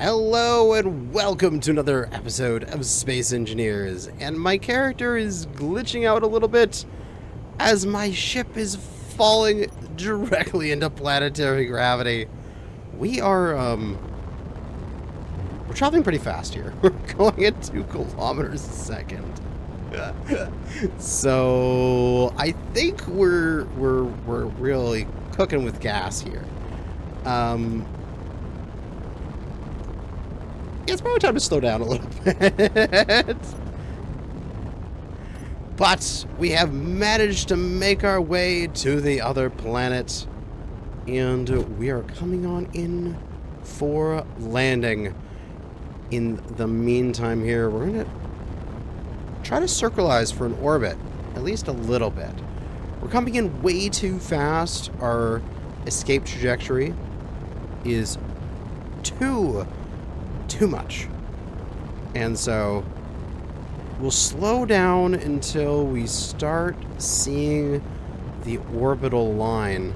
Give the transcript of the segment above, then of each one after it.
Hello and welcome to another episode of Space Engineers, and my character is glitching out a little bit as my ship is falling directly into planetary gravity. We're traveling pretty fast here. We're going at 2 kilometers a second. So I think we're really cooking with gas here. It's probably time to slow down a little bit. But we have managed to make our way to the other planet, and we are coming on in for landing. In the meantime here, we're going to try to circularize for an orbit, at least a little bit. We're coming in way too fast. Our escape trajectory is too much. And so we'll slow down until we start seeing the orbital line,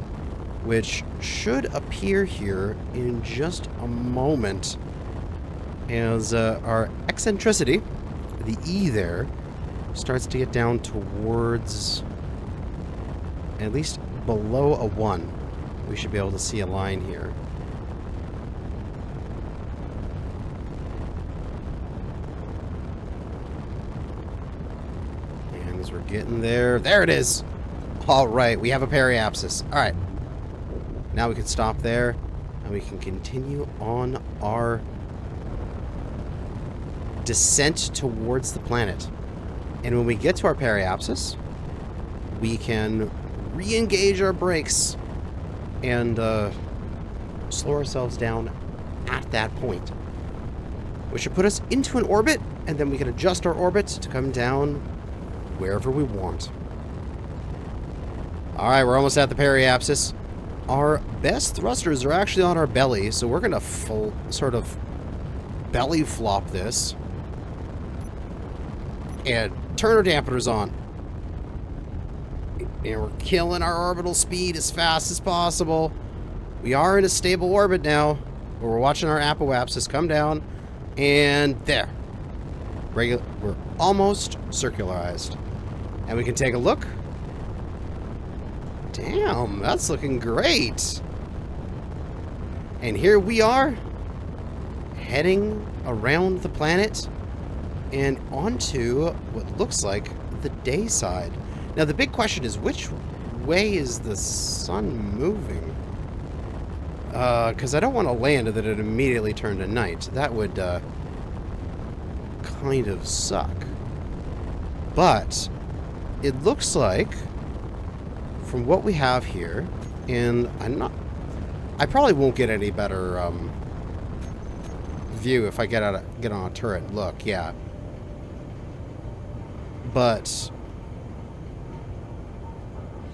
which should appear here in just a moment as our eccentricity, the E there, starts to get down towards at least below a 1. We should be able to see a line here. And as we're getting there, there it is! Alright, we have a periapsis. Alright. Now we can stop there, and we can continue on our descent towards the planet. And when we get to our periapsis, we can re-engage our brakes and slow ourselves down at that point, which should put us into an orbit, and then we can adjust our orbits to come down wherever we want. Alright, we're almost at the periapsis. Our best thrusters are actually on our belly, so we're going to sort of belly flop this and turn our dampeners on. And we're killing our orbital speed as fast as possible. We are in a stable orbit now, where we're watching our apoapsis come down, and there. We're almost circularized. And we can take a look. Damn, that's looking great. And here we are, heading around the planet and onto what looks like the day side. Now the big question is, which way is the sun moving? Because I don't want to land and then it immediately turn to night. That would kind of suck. But it looks like, from what we have here, and I probably won't get any better view if I get on a turret. Look, yeah. But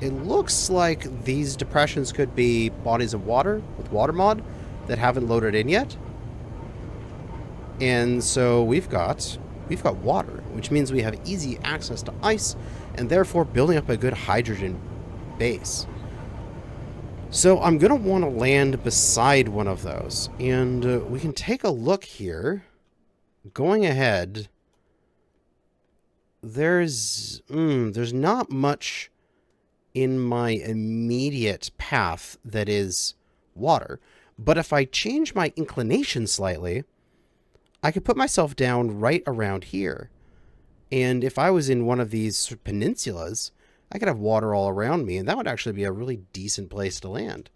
it looks like these depressions could be bodies of water with water mod that haven't loaded in yet. And so we've got water, which means we have easy access to ice and therefore building up a good hydrogen base. So I'm going to want to land beside one of those, and we can take a look here. Going ahead, there's not much in my immediate path that is water, but if I change my inclination slightly, I could put myself down right around here. And if I was in one of these peninsulas, I could have water all around me, and that would actually be a really decent place to land.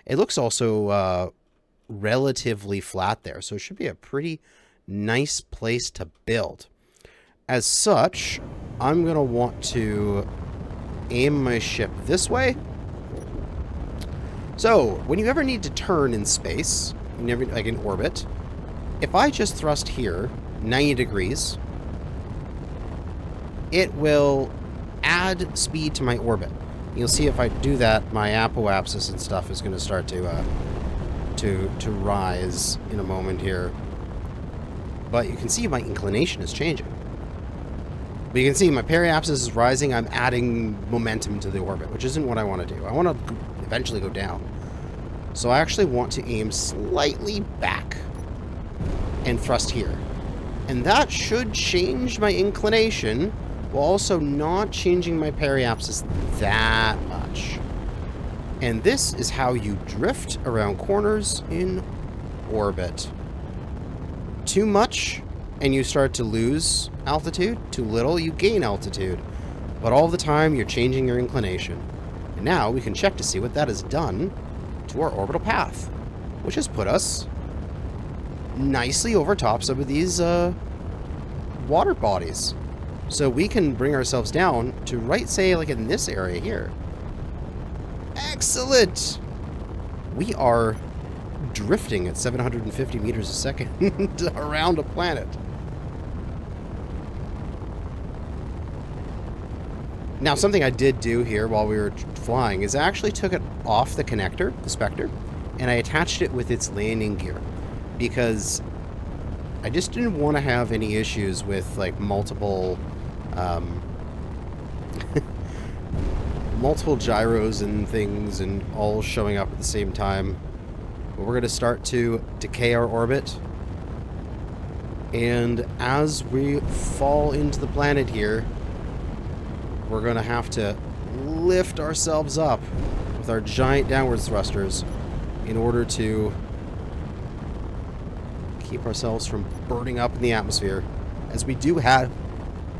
It looks also relatively flat there, so it should be a pretty nice place to build. As such, I'm going to want to aim my ship this way. So, when you ever need to turn in space, like in orbit, if I just thrust here 90 degrees, it will add speed to my orbit. You'll see if I do that, my apoapsis and stuff is going to start to rise in a moment here. But you can see my inclination is changing. But you can see my periapsis is rising. I'm adding momentum to the orbit, which isn't what I want to do. I want to eventually go down. So I actually want to aim slightly back. and thrust here. And that should change my inclination, while also not changing my periapsis that much. And this is how you drift around corners in orbit. Too much, and you start to lose altitude. Too little, you gain altitude. But all the time, you're changing your inclination. And now we can check to see what that has done to our orbital path, which has put us nicely over top some of these water bodies. So we can bring ourselves down to right, say, like in this area here. Excellent! We are drifting at 750 meters a second around a planet. Now, something I did do here while we were flying is I actually took it off the connector, the Spectre, and I attached it with its landing gear, because I just didn't want to have any issues with, like, multiple multiple gyros and things and all showing up at the same time. But we're going to start to decay our orbit, and as we fall into the planet here, we're going to have to lift ourselves up with our giant downwards thrusters in order to keep ourselves from burning up in the atmosphere, as we do have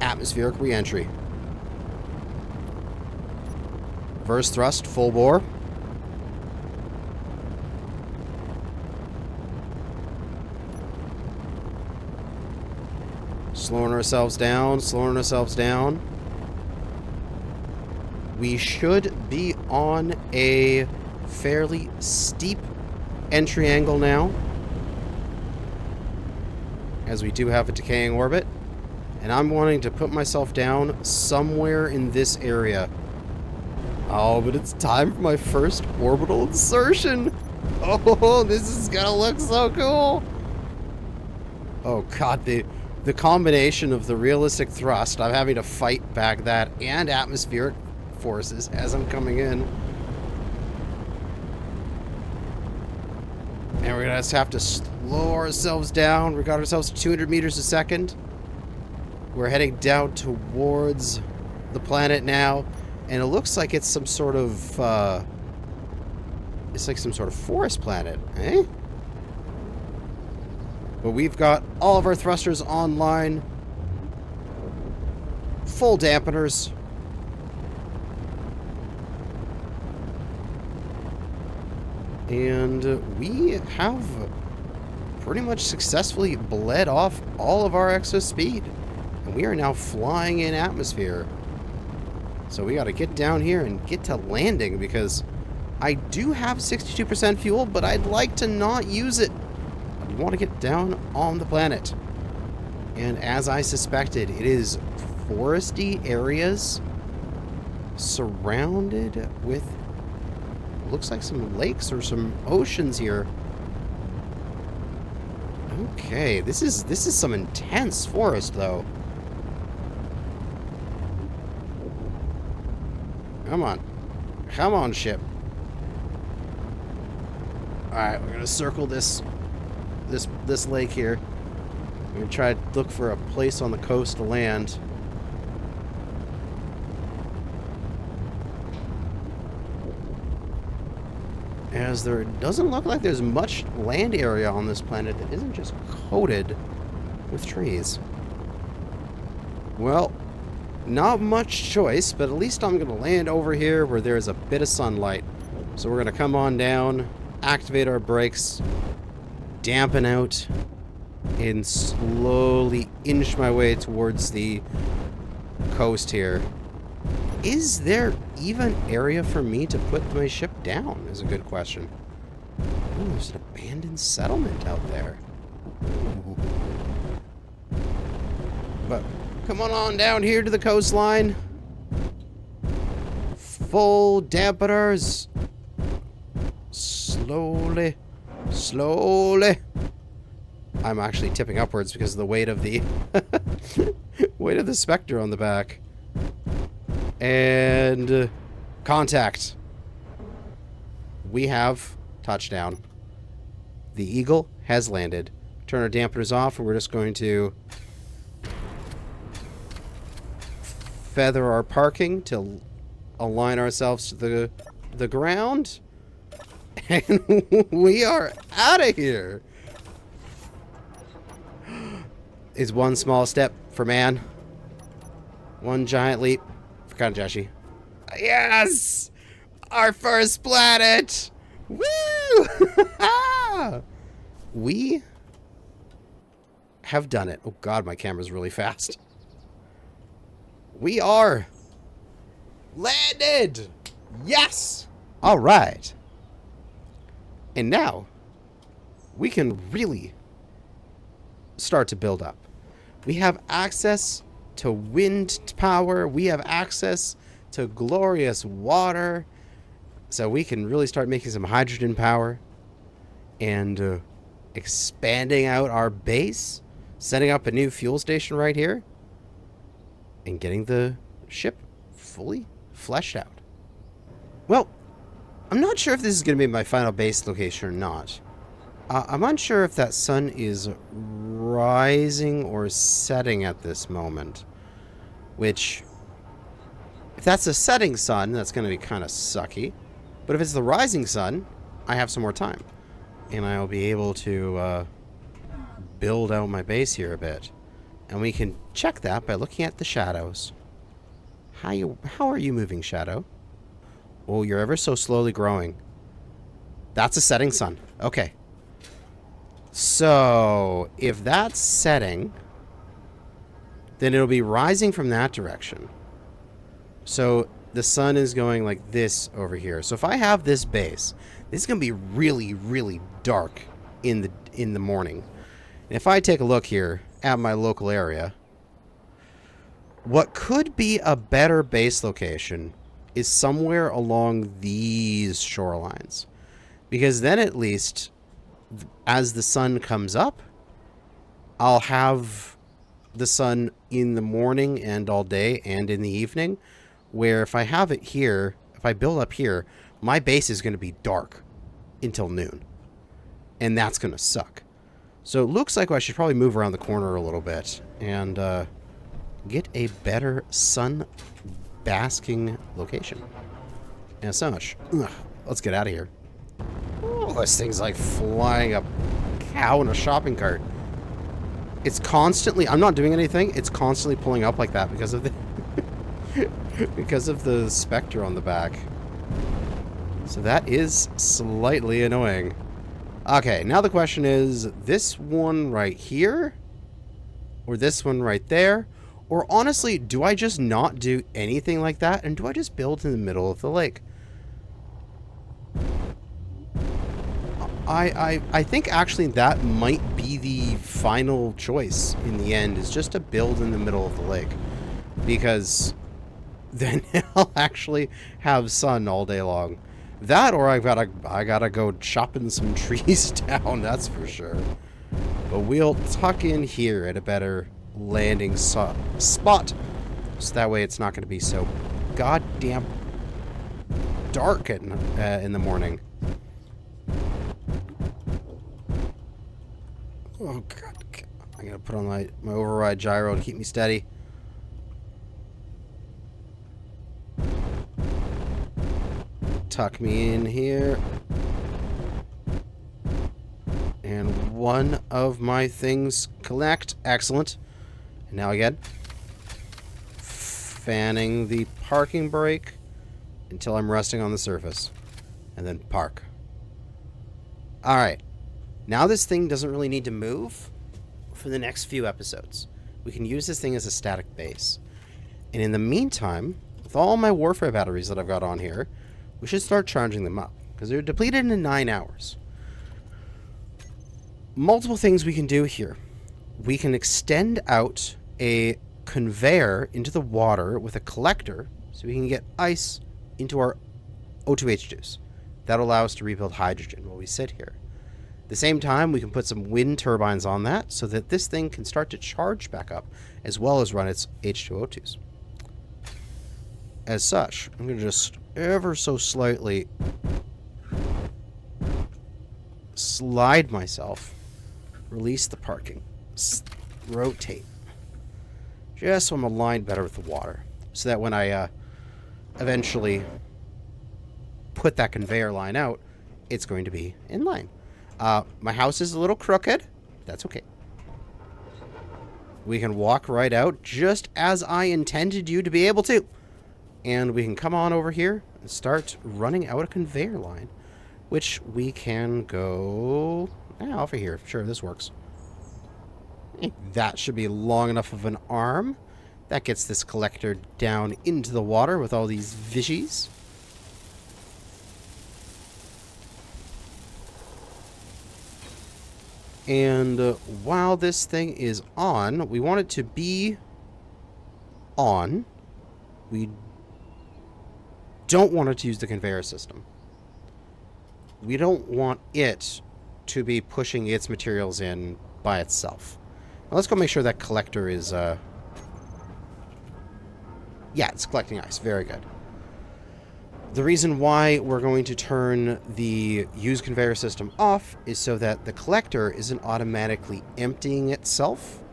atmospheric reentry. Reverse thrust, full bore. Slowing ourselves down, slowing ourselves down. We should be on a fairly steep entry angle now, as we do have a decaying orbit. And I'm wanting to put myself down somewhere in this area. Oh, but it's time for my first orbital insertion. Oh, this is gonna look so cool. Oh god, the combination of the realistic thrust, I'm having to fight back that, and atmospheric forces as I'm coming in. And we're gonna just have to slow ourselves down. We got ourselves 200 meters a second. We're heading down towards the planet now, and it looks like it's some sort of it's like some sort of forest planet, eh? But we've got all of our thrusters online, full dampeners. And we have pretty much successfully bled off all of our excess speed. And we are now flying in atmosphere. So we got to get down here and get to landing, because I do have 62% fuel, but I'd like to not use it. I want to get down on the planet. And as I suspected, it is foresty areas surrounded with, looks like some lakes or some oceans here. Okay, this is some intense forest though. Come on. Come on, ship. Alright, we're gonna circle this lake here. We're gonna try to look for a place on the coast to land. As there doesn't look like there's much land area on this planet that isn't just coated with trees. Well, not much choice, but at least I'm going to land over here where there's a bit of sunlight. So we're going to come on down, activate our brakes, dampen out, and slowly inch my way towards the coast here. Is there even area for me to put my ship down, is a good question. Oh, there's an abandoned settlement out there. Ooh. But come on down here to the coastline. Full dampeners. Slowly, slowly. I'm actually tipping upwards because of the weight of the weight of the Spectre on the back. And contact. We have touchdown. The Eagle has landed. Turn our dampeners off, and we're just going to feather our parking to align ourselves to the ground. And we are out of here. Is one small step for man, one giant leap for Kanajashi. Yes! Our first planet! Woo! We have done it. Oh god, my camera's really fast. We are landed! Yes! Alright. And now, we can really start to build up. We have access to wind power. We have access to glorious water. So we can really start making some hydrogen power. And expanding out our base. Setting up a new fuel station right here. And getting the ship fully fleshed out. Well, I'm not sure if this is going to be my final base location or not. I'm unsure if that sun is rising or setting at this moment. Which, if that's a setting sun, that's going to be kind of sucky. But if it's the rising sun, I have some more time. And I'll be able to build out my base here a bit. And we can check that by looking at the shadows. How are you moving, Shadow? Oh, you're ever so slowly growing. That's a setting sun. Okay. So, if that's setting, then it'll be rising from that direction. So, the sun is going like this over here. So, if I have this base, this is going to be really, really dark in the morning. And if I take a look here at my local area, what could be a better base location is somewhere along these shorelines. Because then at least, as the sun comes up, I'll have the sun in the morning and all day and in the evening. Where if I have it here, if I build up here, my base is going to be dark until noon. And that's going to suck. So it looks like I should probably move around the corner a little bit and get a better sun basking location. And so much. Ugh, let's get out of here. Oh, this thing's like flying a cow in a shopping cart. It's constantly, I'm not doing anything, it's constantly pulling up like that because of the because of the Spectre on the back. So that is slightly annoying. Okay, now the question is, this one right here? Or this one right there? Or honestly, do I just not do anything like that? And do I just build in the middle of the lake? I think actually that might be the final choice in the end, is just to build in the middle of the lake. Because then I'll actually have sun all day long. That, or I gotta go chopping some trees down, that's for sure. But we'll tuck in here at a better landing spot. So that way it's not going to be so goddamn dark in the morning. Oh god, I'm gonna put on my override gyro to keep me steady. Tuck me in here. And one of my things collect. Excellent. And now again, fanning the parking brake until I'm resting on the surface. And then park. Alright. Now this thing doesn't really need to move for the next few episodes. We can use this thing as a static base. And in the meantime, with all my warfare batteries that I've got on here, we should start charging them up. Because they're depleted in 9 hours. Multiple things we can do here. We can extend out a conveyor into the water with a collector so we can get ice into our O2H2s. That'll allow us to rebuild hydrogen while we sit here. At the same time, we can put some wind turbines on that so that this thing can start to charge back up as well as run its H2O2s. As such, I'm going to just ever so slightly slide myself Release the parking. Rotate. Just so I'm aligned better with the water. So that when I eventually put that conveyor line out, it's going to be in line. My house is a little crooked. That's okay. We can walk right out just as I intended you to be able to. And we can come on over here and start running out a conveyor line, which we can go over here. Sure, this works. That should be long enough of an arm. That gets this collector down into the water with all these fishies. And while this thing is on, we want it to be on. We don't want it to use the conveyor system. We don't want it to be pushing its materials in by itself. Now let's go make sure that collector is... Yeah, it's collecting ice. Very good. The reason why we're going to turn the use conveyor system off is so that the collector isn't automatically emptying itself.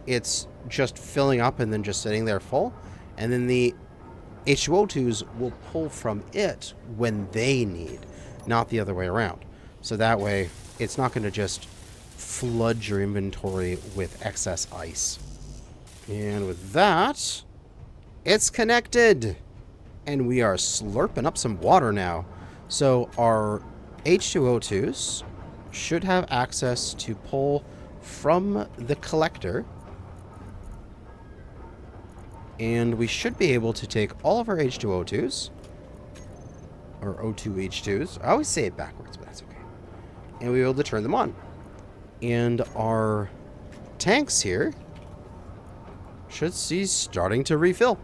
It's just filling up and then just sitting there full. And then the H2O2s will pull from it when they need, not the other way around. So that way, it's not going to just flood your inventory with excess ice. And with that, it's connected. And we are slurping up some water now. So our H2O2s should have access to pull from the collector. And we should be able to take all of our H2O2s, or O2H2s. I always say it backwards, but that's okay. And we'll be able to turn them on. And our tanks here should see starting to refill.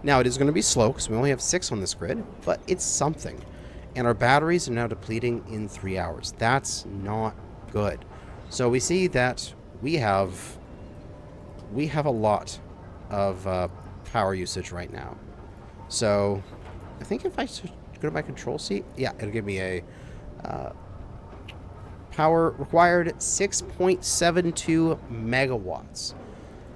Now, it is going to be slow because we only have 6 on this grid, but it's something. And our batteries are now depleting in 3 hours. That's not good. So we see that we have a lot of power usage right now. So I think if I go to my control seat, yeah, it'll give me a power required 6.72 megawatts.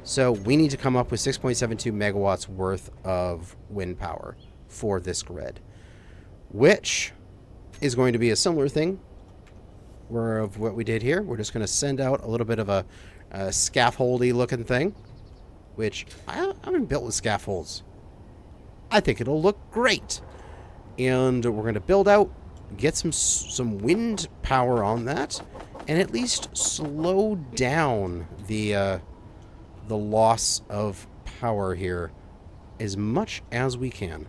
So we need to come up with 6.72 megawatts worth of wind power for this grid, which is going to be a similar thing of what we did here. We're just going to send out a little bit of a scaffoldy looking thing, which I haven't built with scaffolds. I think it'll look great. And we're going to build out, get some wind power on that, and at least slow down the loss of power here as much as we can.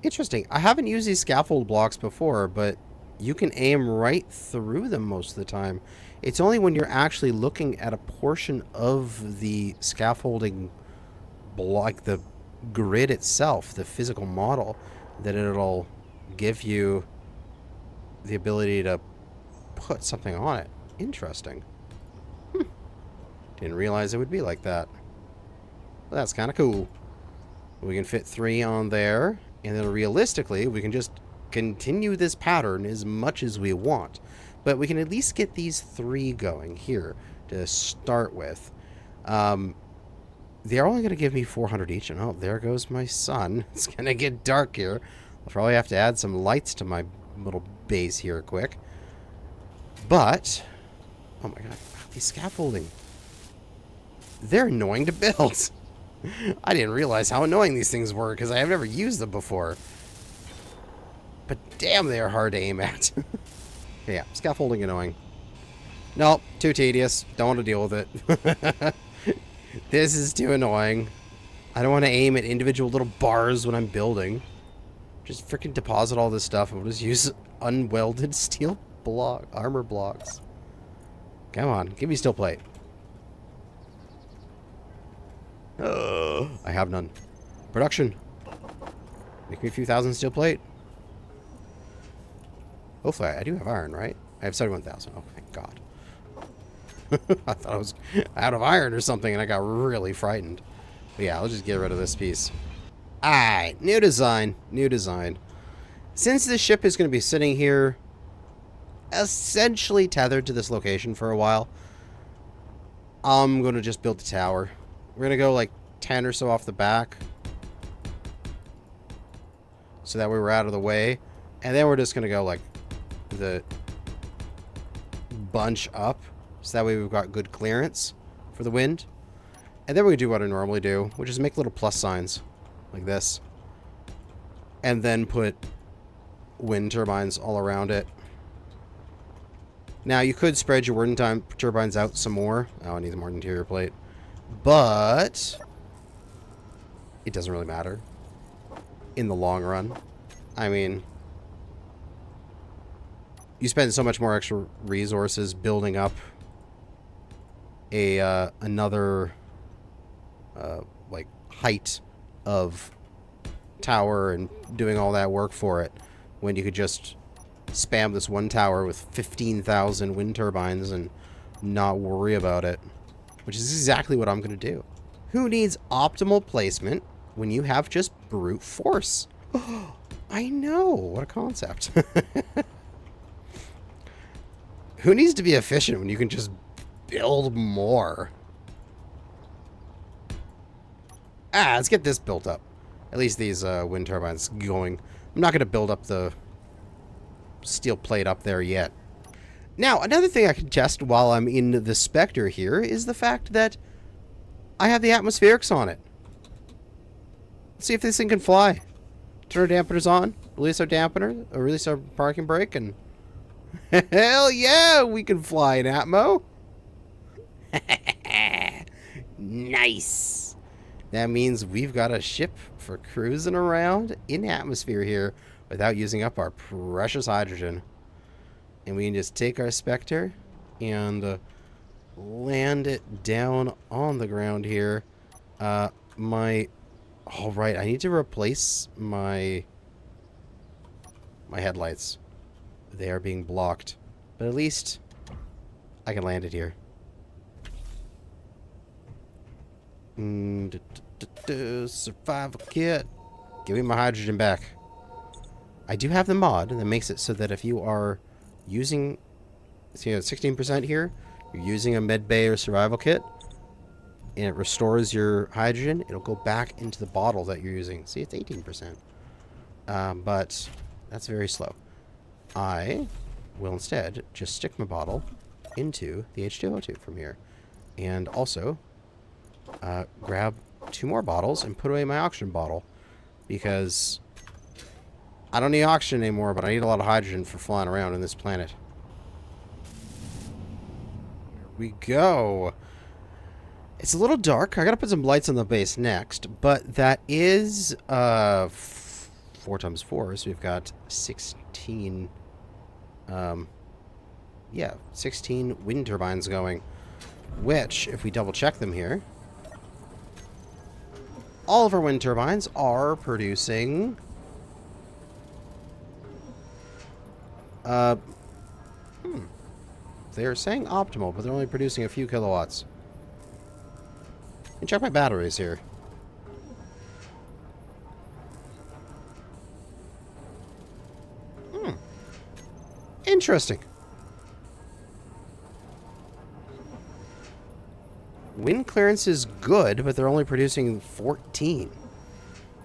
Interesting. I haven't used these scaffold blocks before, but you can aim right through them most of the time. It's only when you're actually looking at a portion of the scaffolding block, the grid itself, the physical model, that it'll give you the ability to put something on it. Interesting. Didn't realize it would be like that. Well, that's kind of cool. We can fit 3 on there, and then realistically, we can just continue this pattern as much as we want. But we can at least get these 3 going here to start with. They're only going to give me 400 each, and oh, there goes my sun. It's going to get dark here. I'll probably have to add some lights to my little base here quick. But... oh my god, these scaffolding. They're annoying to build. I didn't realize how annoying these things were because I have never used them before. But damn, they are hard to aim at. Yeah, scaffolding annoying. Nope, too tedious. Don't want to deal with it. This is too annoying. I don't want to aim at individual little bars when I'm building. Just freaking deposit all this stuff and we'll just use unwelded steel armor blocks. Come on, give me steel plate. I have none. Production. Make me a few thousand steel plate. Hopefully, I do have iron, right? I have 71,000. Oh, thank God. I thought I was out of iron or something, and I got really frightened. But yeah, I'll just get rid of this piece. Alright, new design. New design. Since this ship is going to be sitting here essentially tethered to this location for a while. I'm going to just build a tower. We're going to go like 10 or so off the back. So that way we're out of the way. And then we're just going to go like the bunch up. So that way we've got good clearance for the wind. And then we do what I normally do, which is make little plus signs like this. And then put wind turbines all around it. Now, you could spread your wind turbines out some more. Oh, I need more interior plate. But it doesn't really matter in the long run. I mean, you spend so much more extra resources building up another like height of tower and doing all that work for it when you could just spam this one tower with 15,000 wind turbines and not worry about it, which is exactly what I'm going to do. Who needs optimal placement when you have just brute force? I know, what a concept. Who needs to be efficient when you can just build more? Let's get this built up. At least these wind turbines going. I'm not going to build up the steel plate up there yet. Now, another thing I can test while I'm in the Spectre here is the fact that I have the atmospherics on it. Let's see if this thing can fly. Turn our dampeners on, release our dampener, or release our parking brake, and hell yeah, we can fly in Atmo. Nice. That means we've got a ship for cruising around in atmosphere here without using up our precious hydrogen. And we can just take our Spectre and land it down on the ground here. All right, I need to replace my headlights. They are being blocked. But at least I can land it here. Survival kit. Give me my hydrogen back. I do have the mod that makes it so that if you are using, see, 16% here, you're using a med bay or survival kit, and it restores your hydrogen, it'll go back into the bottle that you're using. See, it's 18%. But that's very slow. I will instead just stick my bottle into the H2O2 from here. And also grab 2 more bottles and put away my oxygen bottle, because I don't need oxygen anymore, but I need a lot of hydrogen for flying around in this planet. Here we go. It's a little dark. I gotta put some lights on the base next, but that is 4 times 4, so we've got 16 yeah, 16 wind turbines going, which, if we double check them here, all of our wind turbines are producing they're saying optimal, but they're only producing a few kilowatts. And check my batteries here. Interesting. Wind clearance is good, but they're only producing 14.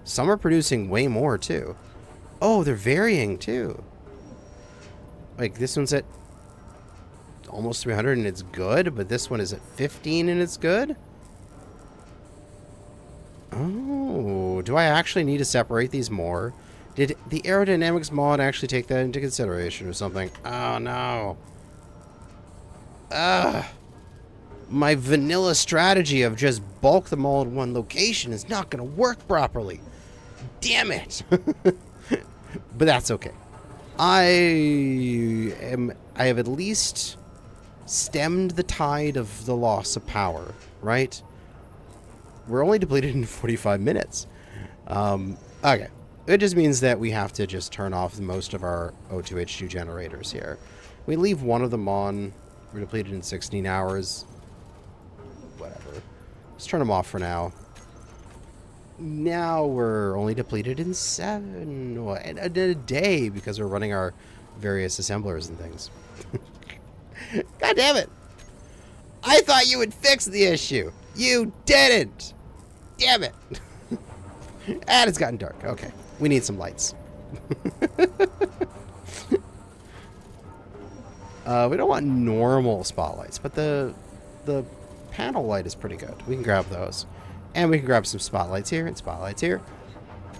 Some are producing way more, too. Oh, they're varying, too. Like, this one's at almost 300 and it's good, but this one is at 15 and it's good? Oh, do I actually need to separate these more? Did the aerodynamics mod actually take that into consideration or something? Oh, no. Ugh. My vanilla strategy of just bulk them all in one location is not going to work properly. Damn it. But that's okay. I have at least stemmed the tide of the loss of power, right? We're only depleted in 45 minutes. Okay. It just means that we have to just turn off most of our O2H2 generators here. We leave one of them on. We're depleted in 16 hours. Whatever. Let's turn them off for now. Now we're only depleted in a day because we're running our various assemblers and things. God damn it. I thought you would fix the issue. You didn't. Damn it. And it's gotten dark. Okay. We need some lights. We don't want normal spotlights, but the panel light is pretty good. We can grab those. And we can grab some spotlights here and spotlights here.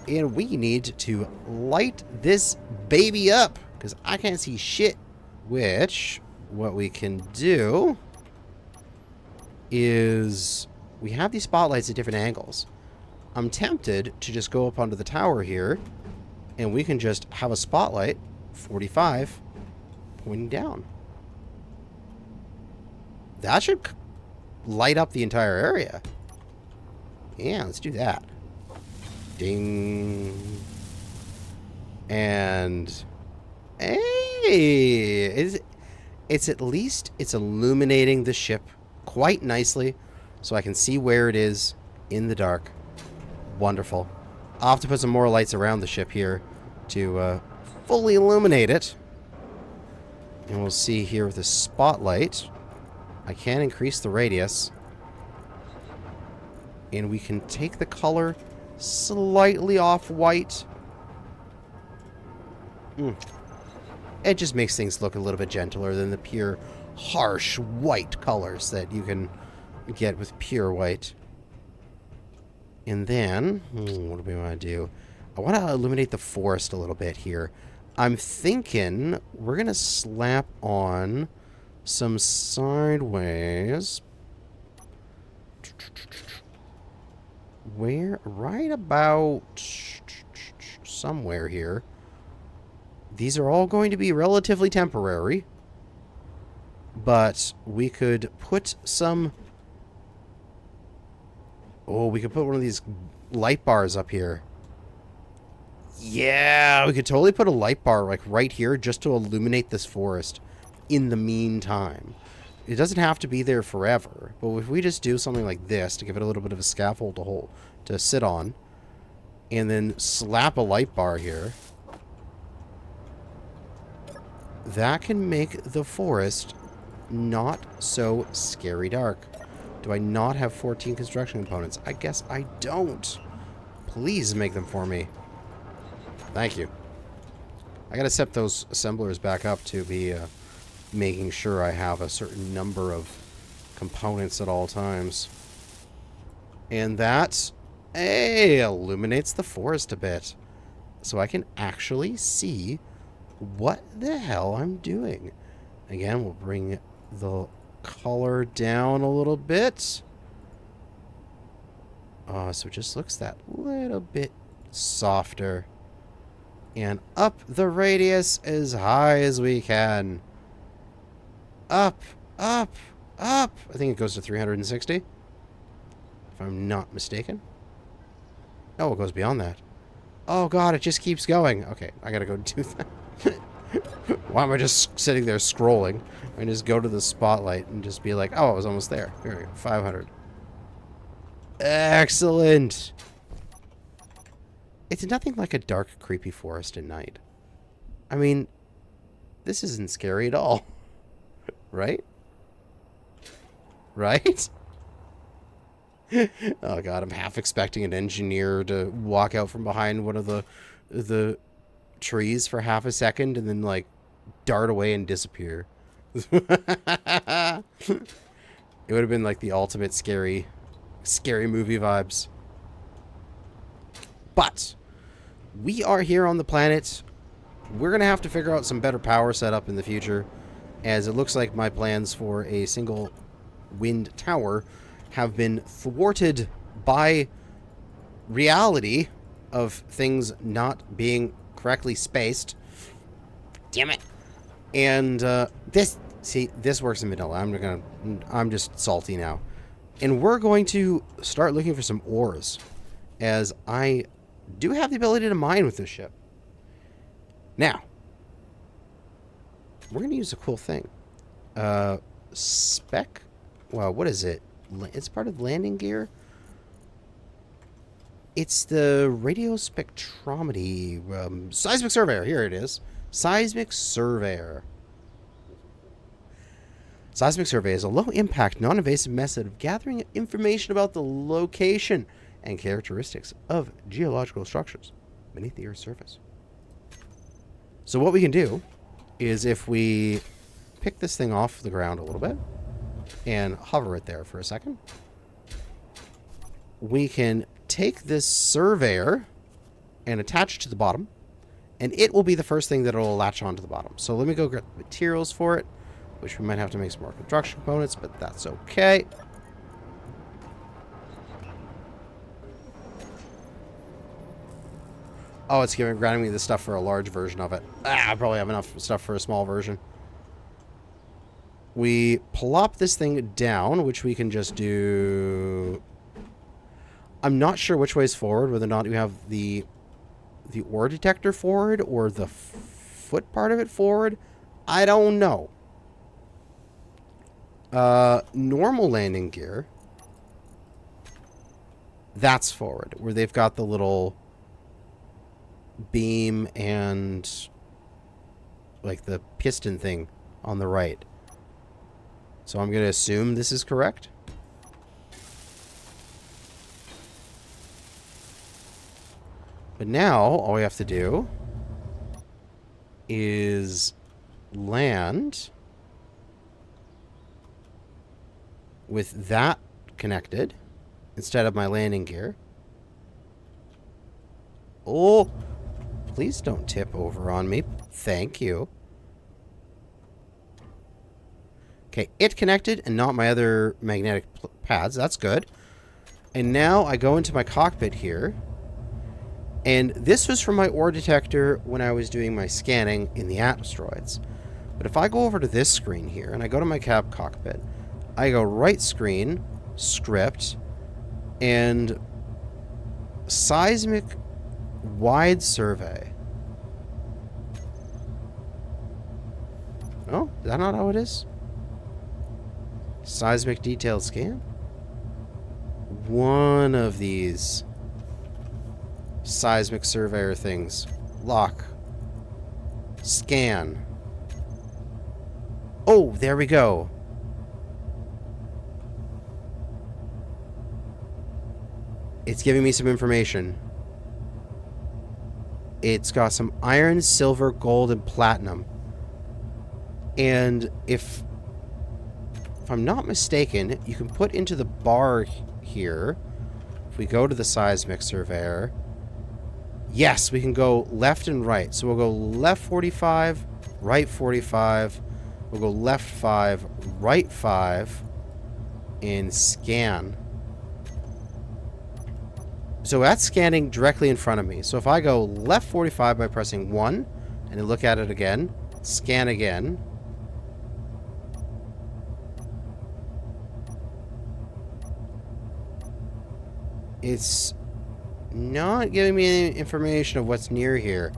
And we need to light this baby up because I can't see shit. Which, what we can do is we have these spotlights at different angles. I'm tempted to just go up onto the tower here and we can just have a spotlight, 45, pointing down. That should light up the entire area. Yeah, let's do that. Ding. And hey, it's at least it's illuminating the ship quite nicely so I can see where it is in the dark. Wonderful. I'll have to put some more lights around the ship here to fully illuminate it. And we'll see here with the spotlight. I can increase the radius. And we can take the color slightly off white. It just makes things look a little bit gentler than the pure harsh white colors that you can get with pure white. And then, what do we want to do? I want to illuminate the forest a little bit here. I'm thinking we're going to slap on some sideways. Where? Right about somewhere here. These are all going to be relatively temporary. But we could put some... Oh, we could put one of these light bars up here. Yeah, we could totally put a light bar like right here just to illuminate this forest in the meantime. It doesn't have to be there forever, but if we just do something like this to give it a little bit of a scaffold to sit on, and then slap a light bar here, that can make the forest not so scary dark. Do I not have 14 construction components? I guess I don't. Please make them for me. Thank you. I gotta set those assemblers back up to be making sure I have a certain number of components at all times. And that, hey, illuminates the forest a bit. So I can actually see what the hell I'm doing. Again, we'll bring the color down a little bit. So it just looks that little bit softer. And up the radius as high as we can. Up, up, up. I think it goes to 360. If I'm not mistaken. Oh, it goes beyond that. Oh god, it just keeps going. Okay, I gotta go do that. Why am I just sitting there scrolling? I can just go to the spotlight and just be like, oh, I was almost there. Here we go, 500. Excellent. It's nothing like a dark, creepy forest at night. I mean, this isn't scary at all. Right? Right? Oh god, I'm half expecting an engineer to walk out from behind one of the trees for half a second and then like dart away and disappear. It would have been like the ultimate scary movie vibes. But we are here on the planet. We're gonna have to figure out some better power setup in the future, as it looks like my plans for a single wind tower have been thwarted by reality of things not being correctly spaced. Damn it. And this works in vanilla. I'm just salty now. And we're going to start looking for some ores, as I do have the ability to mine with this ship. Now, we're going to use a cool thing. Spec? Wow, what is it? It's part of landing gear. It's the radio spectrometry seismic surveyor. Here it is. Seismic surveyor. Seismic survey is a low-impact, non-invasive method of gathering information about the location and characteristics of geological structures beneath the Earth's surface. So what we can do is if we pick this thing off the ground a little bit and hover it there for a second, we can take this surveyor and attach it to the bottom, and it will be the first thing that will latch onto the bottom. So let me go get the materials for it, which we might have to make some more construction components, but that's okay. Oh, it's granting me the stuff for a large version of it. I probably have enough stuff for a small version. We plop this thing down, which we can just do... I'm not sure which way is forward, whether or not we have the ore detector forward or the foot part of it forward. I don't know. Normal landing gear. That's forward, where they've got the little beam and like the piston thing on the right. So I'm going to assume this is correct. But now all we have to do is land with that connected instead of my landing gear. Oh, please don't tip over on me. Thank you. Okay, it connected and not my other magnetic pads. That's good. And now I go into my cockpit here. And this was from my ore detector when I was doing my scanning in the asteroids. But if I go over to this screen here and I go to my cab cockpit, I go right screen, script, and seismic wide survey. Oh, is that not how it is? Seismic detailed scan? One of these seismic surveyor things. Lock. Scan. Oh, there we go. It's giving me some information. It's got some iron, silver, gold, and platinum. And if I'm not mistaken, you can put into the bar here, if we go to the seismic surveyor, yes, we can go left and right. So we'll go left 45, right 45. We'll go left 5, right 5, and scan. So that's scanning directly in front of me. So if I go left 45 by pressing 1, and then look at it again, scan again. It's not giving me any information of what's near here.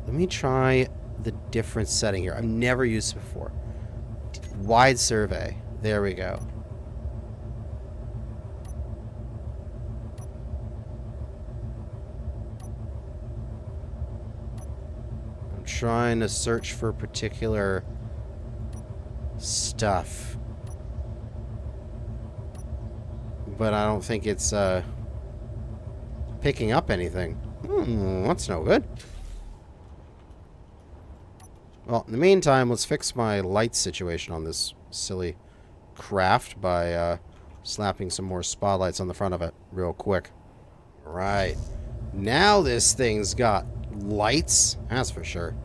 Let me try the different setting here. I've never used it before. Wide survey. There we go. I'm trying to search for particular stuff, but I don't think it's picking up anything. That's no good. Well, in the meantime, let's fix my light situation on this silly craft by slapping some more spotlights on the front of it real quick. Right. Now this thing's got lights, that's for sure.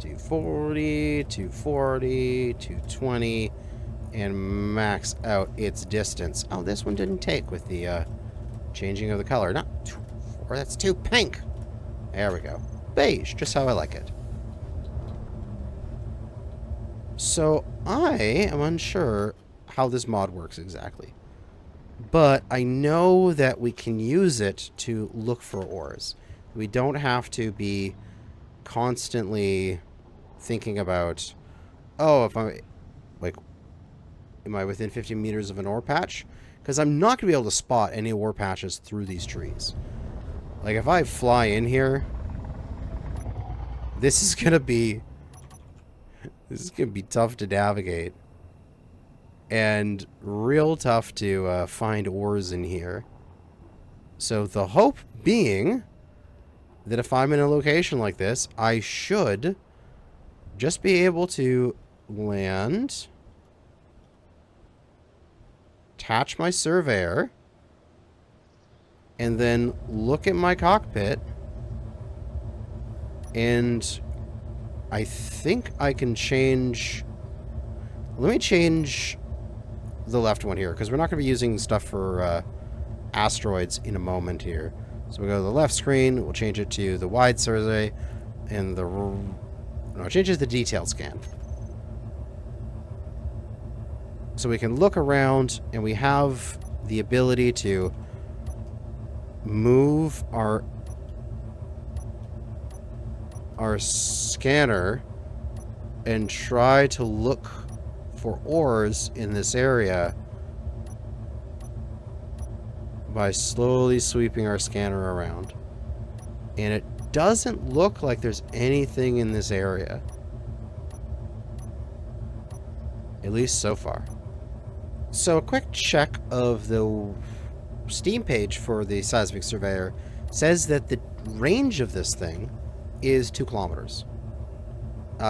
240, 240, 220, and max out its distance. Oh, this one didn't take with the changing of the color. Not 2.4, that's too pink. There we go. Beige, just how I like it. So, I am unsure how this mod works exactly. But I know that we can use it to look for ores. We don't have to be constantly thinking about, oh, if I'm, like, am I within 50 meters of an ore patch? Because I'm not going to be able to spot any ore patches through these trees. Like, if I fly in here, this is going to be tough to navigate. and real tough to find ores in here. So the hope being that if I'm in a location like this, I should just be able to land, attach my surveyor, and then look at my cockpit, and I think I can change... Let me change the left one here, because we're not going to be using stuff for asteroids in a moment here. So we'll go to the left screen, we'll change it to the wide survey, and the... No, change it to the detailed scan. So we can look around, and we have the ability to move our scanner and try to look for ores in this area by slowly sweeping our scanner around. And it doesn't look like there's anything in this area. At least so far. So a quick check of the Steam page for the Seismic Surveyor says that the range of this thing is 2 kilometers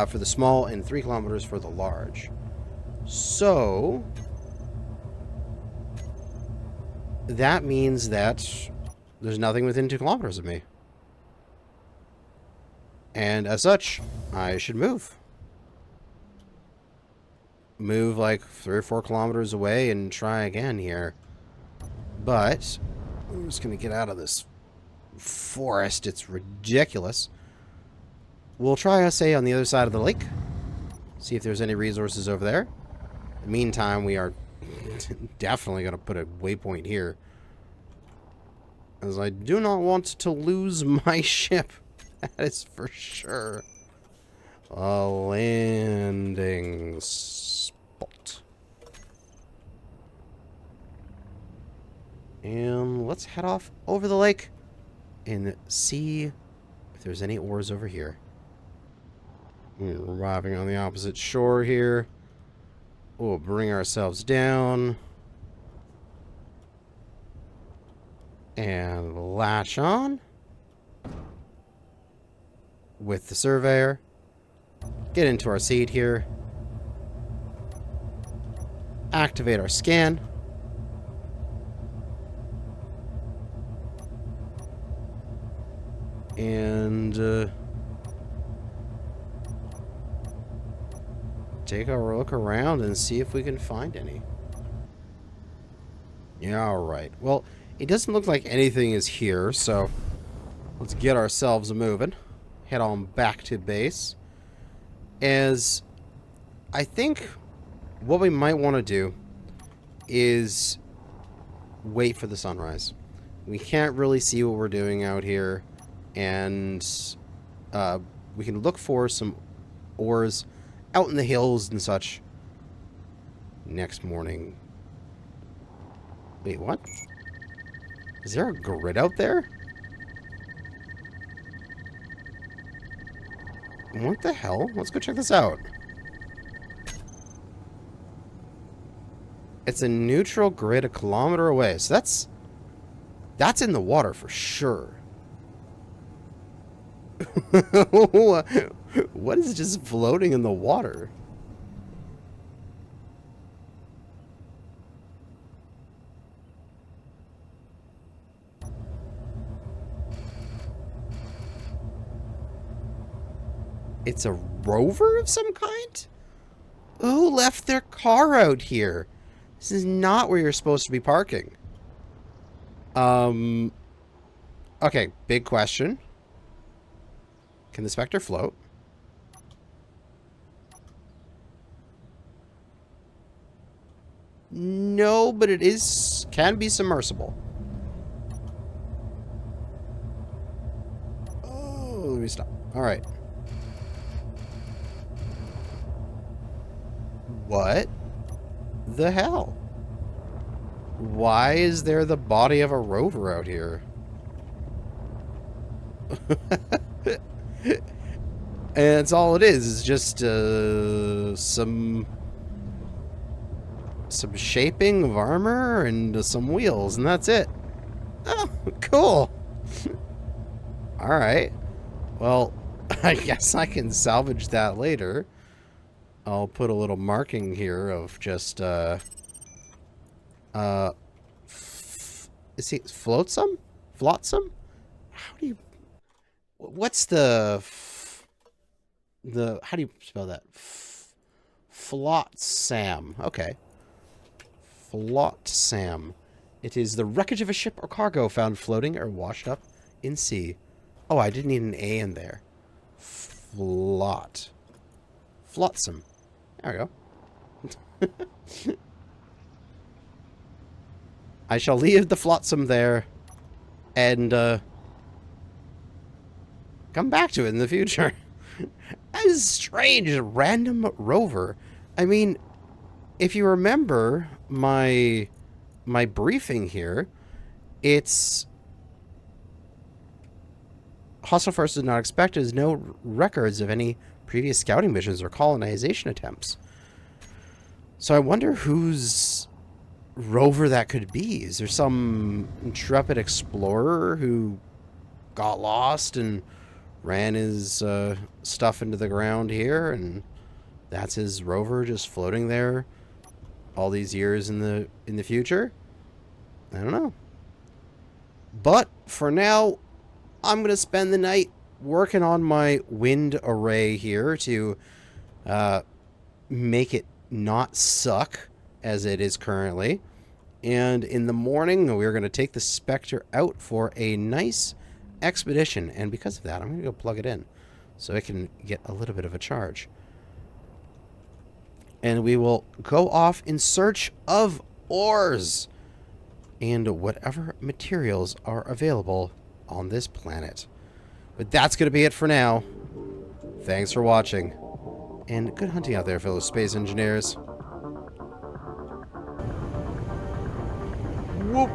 for the small and 3 kilometers for the large. So that means that there's nothing within 2 kilometers of me. And as such, I should move. Move like 3 or 4 kilometers away and try again here. But I'm just going to get out of this forest. It's ridiculous. We'll try, say, on the other side of the lake. See if there's any resources over there. In the meantime, we are definitely going to put a waypoint here, as I do not want to lose my ship. That is for sure. A landing spot. And let's head off over the lake and see if there's any ores over here. We're arriving on the opposite shore here. We'll bring ourselves down and latch on with the surveyor. Get into our seat here. Activate our scan. And take a look around and see if we can find any. Yeah, alright. Well, it doesn't look like anything is here, so let's get ourselves moving. Head on back to base. As I think what we might want to do is wait for the sunrise. We can't really see what we're doing out here, and we can look for some ores out in the hills and such next morning. Wait, what? Is there a grid out there? What the hell? Let's go check this out. It's a neutral grid a kilometer away. So that's in the water for sure. What is just floating in the water? It's a rover of some kind? Who left their car out here? This is not where you're supposed to be parking. Okay, big question. Can the Spectre float? No, but it can be submersible. Oh, let me stop. All right. What the hell? Why is there the body of a rover out here? And that's all it is just some some shaping of armor and some wheels, and that's it. Oh, cool. Alright. Well, I guess I can salvage that later. I'll put a little marking here of just, is he flotsam? Flotsam? How do you... What's the... how do you spell that? Flotsam. Okay. Flotsam. It is the wreckage of a ship or cargo found floating or washed up in sea. Oh, I didn't need an A in there. Flotsam. There we go. I shall leave the flotsam there and come back to it in the future. That is strange. A random rover. I mean, if you remember my briefing here, it's hostile forces did not expect is no records of any previous scouting missions or colonization attempts. So I wonder whose rover that could be. Is there some intrepid explorer who got lost and ran his stuff into the ground here, and that's his rover just floating there all these years in the future? I don't know. But for now, I'm going to spend the night working on my wind array here to make it not suck as it is currently. And in the morning, we're going to take the Spectre out for a nice expedition. And because of that, I'm going to go plug it in so it can get a little bit of a charge. And we will go off in search of ores and whatever materials are available on this planet. But that's going to be it for now. Thanks for watching, and good hunting out there, fellow space engineers. Whoop.